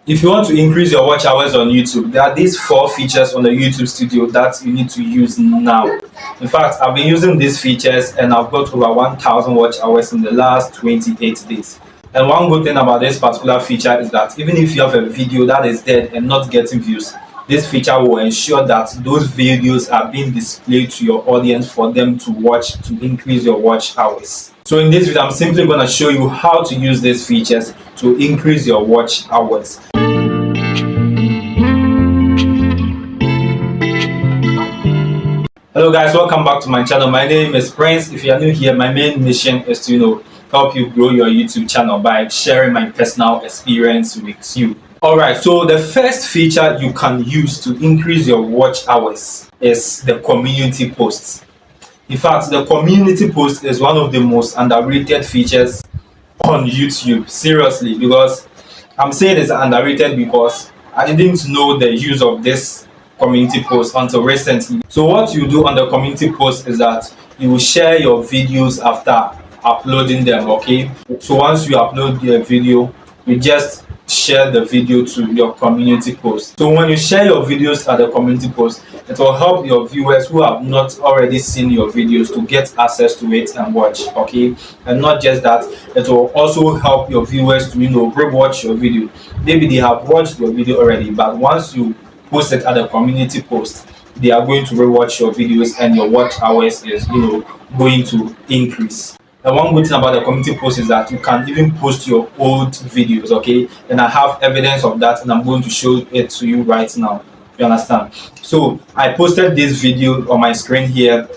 If you want to increase your watch hours on YouTube, there are these 4 features on the YouTube Studio that you need to use now. In fact, I've been using these features and I've got over 1,000 watch hours in the last 28 days. And one good thing about this particular feature is that even if you have a video that is dead and not getting views, this feature will ensure that those videos are being displayed to your audience for them to watch to increase your watch hours. So in this video, I'm simply going to show you how to use these features to increase your watch hours. Hello guys, welcome back to my channel. My name is Prince. If you are new here, my main mission is to help you grow your YouTube channel by sharing my personal experience with you. Alright, so the first feature you can use to increase your watch hours is the community posts. In fact, the community post is one of the most underrated features on YouTube. Seriously, because I'm saying it's underrated because I didn't know the use of this community post until recently. So what you do on the community post is that you will share your videos after uploading them. Okay, so once you upload the video, you just share the video to your community post. So when you share your videos at the community post, it will help your viewers who have not already seen your videos to get access to it and watch. Okay, and not just that, it will also help your viewers to rewatch your video. Maybe they have watched your video already, but once you post it at the community post, they are going to rewatch your videos and your watch hours is going to increase. And one good thing about the community post is that you can even post your old videos. Okay, and I have evidence of that and I'm going to show it to you right now. You understand? So I posted this video on my screen here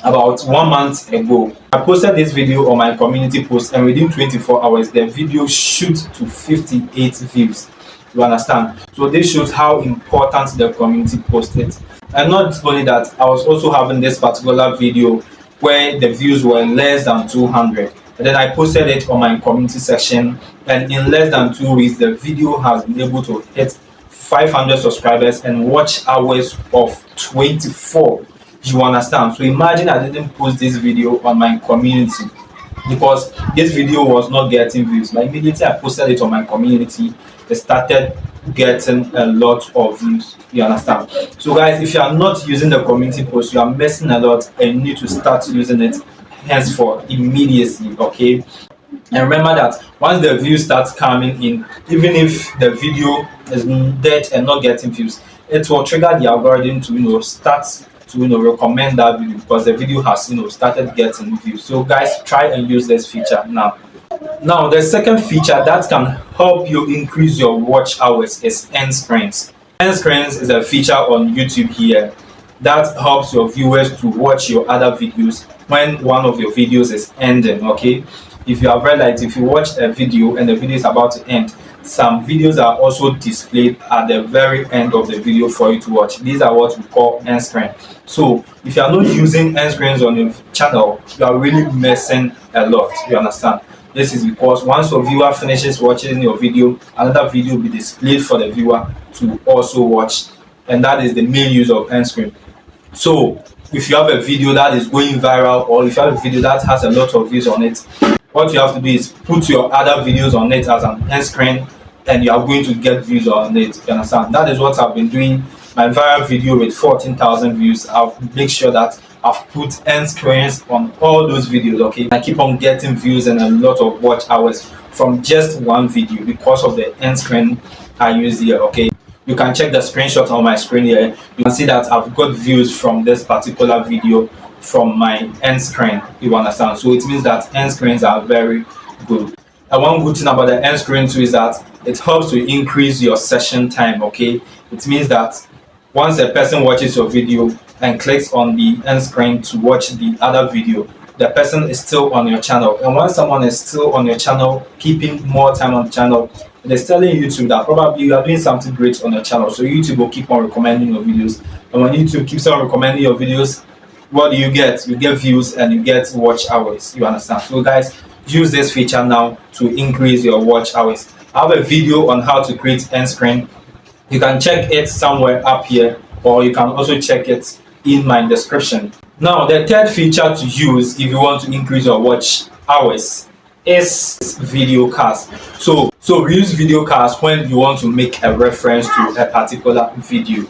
about 1 month ago. I posted this video on my community post and within 24 hours the video shoot to 58 views. You understand? So this shows how important the community post is. And not only that, I was also having this particular video where the views were less than 200, and then I posted it on my community section, and in less than 2 weeks the video has been able to hit 500 subscribers and watch hours of 24. You understand? So imagine I didn't post this video on my community because this video was not getting views, but immediately I posted it on my community, it started getting a lot of views. You understand? So guys, if you are not using the community post, you are missing a lot and you need to start using it henceforth immediately. Okay, and remember that once the views starts coming in, even if the video is dead and not getting views, it will trigger the algorithm to start to recommend that video because the video has started getting views. So guys, try and use this feature now. Now the second feature that can help you increase your watch hours is end screens. End screens is a feature on YouTube here that helps your viewers to watch your other videos when one of your videos is ending. Okay, if you have realized, if you watch a video and the video is about to end, some videos are also displayed at the very end of the video for you to watch. These are what we call end screen. So if you are not using end screens on your channel, you are really missing a lot. You understand? This is because once your viewer finishes watching your video, another video will be displayed for the viewer to also watch, and that is the main use of end screen. So if you have a video that is going viral, or if you have a video that has a lot of views on it, what you have to do is put your other videos on it as an end screen, and you are going to get views on it. You understand? That is what I've been doing. My viral video with 14,000 views, I'll make sure that I've put end screens on all those videos. Okay, I keep on getting views and a lot of watch hours from just one video because of the end screen I use here. Okay, you can check the screenshot on my screen here. You can see that I've got views from this particular video from my end screen. You understand? So it means that end screens are very good. And one good thing about the end screen too is that it helps to increase your session time. Okay, it means that once a person watches your video and clicks on the end screen to watch the other video, the person is still on your channel. And once someone is still on your channel, keeping more time on the channel, it is telling YouTube that probably you are doing something great on your channel. So YouTube will keep on recommending your videos. And when YouTube keeps on recommending your videos, what do you get? You get views and you get watch hours. You understand? So guys, use this feature now to increase your watch hours. I have a video on how to create end screen. You can check it somewhere up here, or you can also check it in my description. Now the third feature to use if you want to increase your watch hours is video cast. So we use video cast when you want to make a reference to a particular video.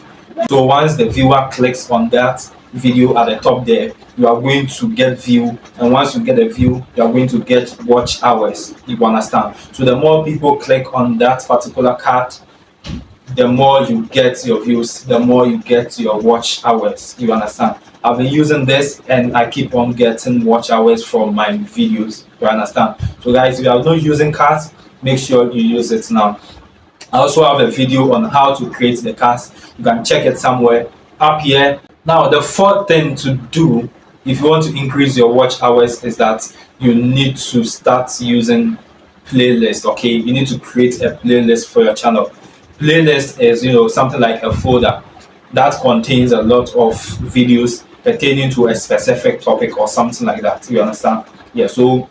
So once the viewer clicks on that video at the top there, you are going to get view, and once you get a view, you are going to get watch hours. You understand? So the more people click on that particular card, the more you get your views, the more you get your watch hours. You understand? I've been using this and I keep on getting watch hours from my videos. You understand? So guys, if you are not using cards, make sure you use it now. I also have a video on how to create the cast. You can check it somewhere up here. Now, the fourth thing to do if you want to increase your watch hours is that you need to start using playlist. Okay, you need to create a playlist for your channel. Playlist is, something like a folder that contains a lot of videos pertaining to a specific topic or something like that. You understand? Yeah. So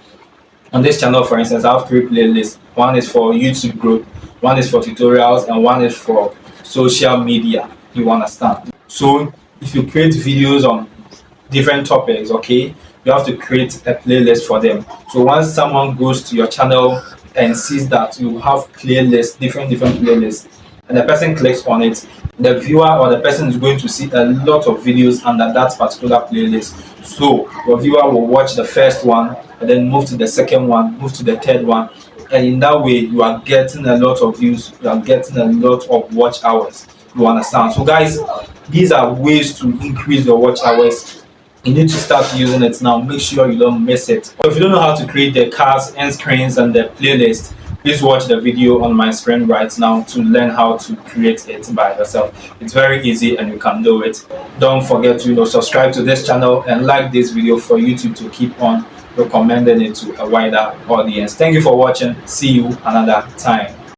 on this channel, for instance, I have 3 playlists. One is for YouTube growth, one is for tutorials, and one is for social media. You understand? So if you create videos on different topics, okay, you have to create a playlist for them. So once someone goes to your channel and sees that you have playlists, different playlists, and the person clicks on it, the viewer or the person is going to see a lot of videos under that particular playlist. So your viewer will watch the first one and then move to the second one, move to the third one, and in that way you are getting a lot of views, you are getting a lot of watch hours. You understand? So guys, these are ways to increase your watch hours. You need to start using it now. Make sure you don't miss it. If you don't know how to create the cards, end screens, and the playlist, please watch the video on my screen right now to learn how to create it by yourself. It's very easy and you can do it. Don't forget to subscribe to this channel and like this video for YouTube to keep on recommending it to a wider audience. Thank you for watching. See you another time.